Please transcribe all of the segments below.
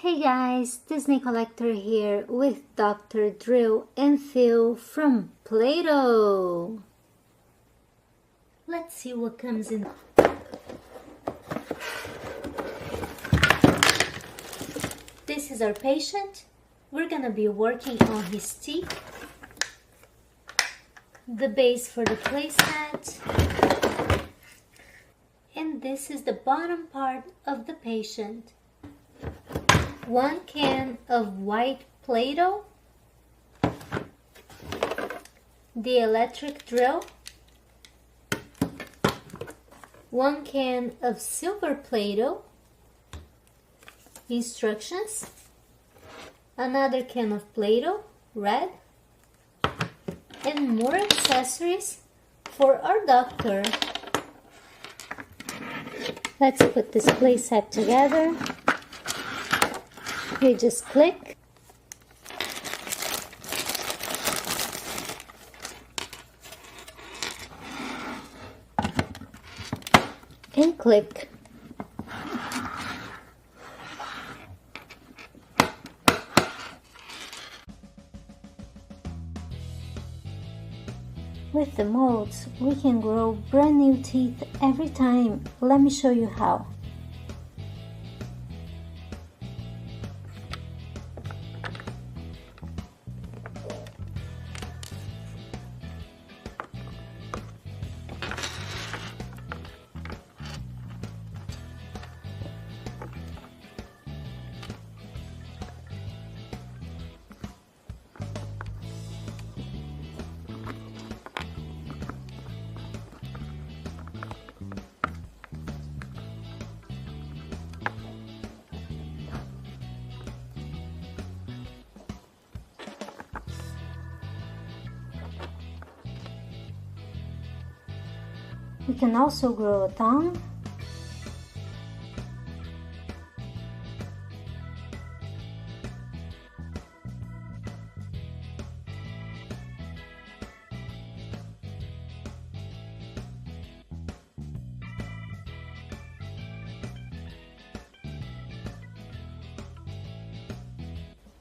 Hey guys, Disney Collector here with Dr. Drill and Fill from Play-Doh. Let's see what comes in. This is our patient. We're gonna be working on his teeth. The base for the playset. And this is the bottom part of the patient. 1 can of white Play-Doh, the electric drill, 1 can of silver Play-Doh, instructions, another can of Play-Doh, red, and more accessories for our doctor. Let's put this playset together. You just click and click. With the molds, we can grow brand new teeth every time. Let me show you how. We can also grow a tongue.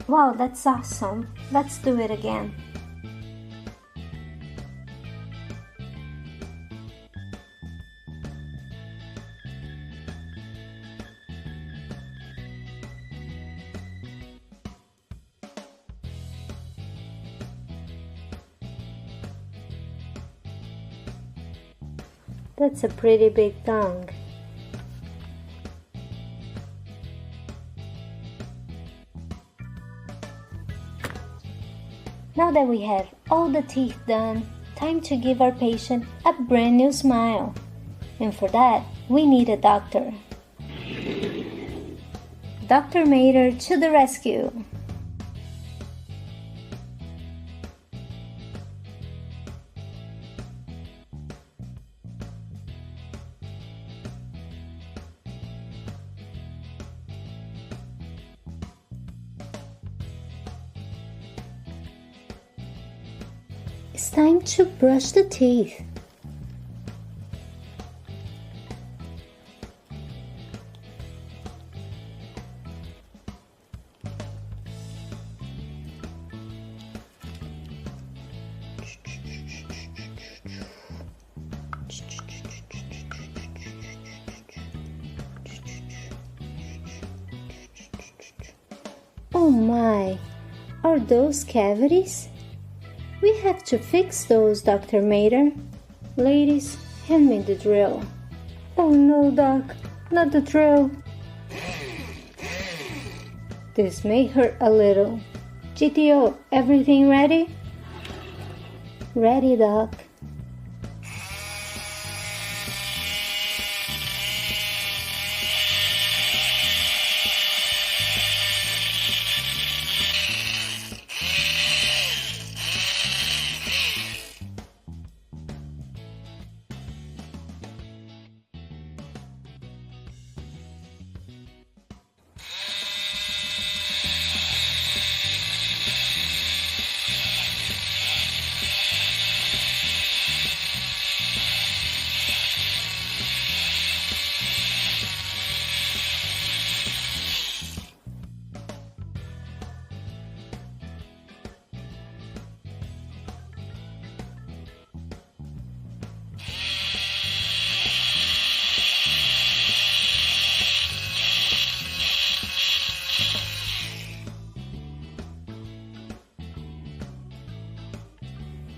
Wow, that's awesome. Let's do it again. That's a pretty big tongue. Now that we have all the teeth done, time to give our patient a brand new smile. And for that, we need a doctor. Dr. Mater to the rescue! It's time to brush the teeth. Oh my, are those cavities? We have to fix those, Dr. Mater. Ladies, hand me the drill. Oh no, Doc, not the drill. This may hurt a little. GTO, everything ready? Ready, Doc.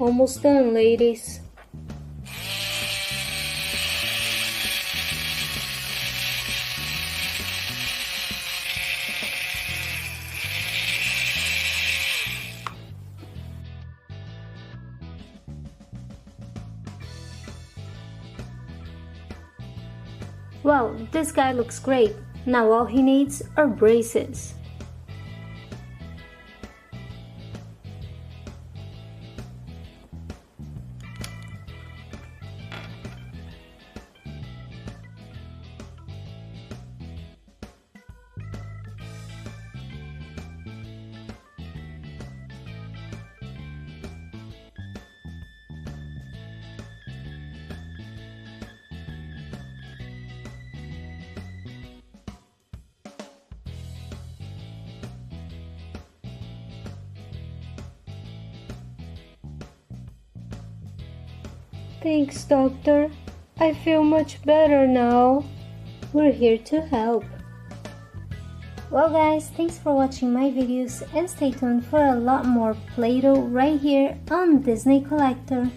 Almost done, ladies. Wow, this guy looks great. Now all he needs are braces. Thanks, doctor. I feel much better now. We're here to help. Well guys, thanks for watching my videos and stay tuned for a lot more Play-Doh right here on Disney Collector.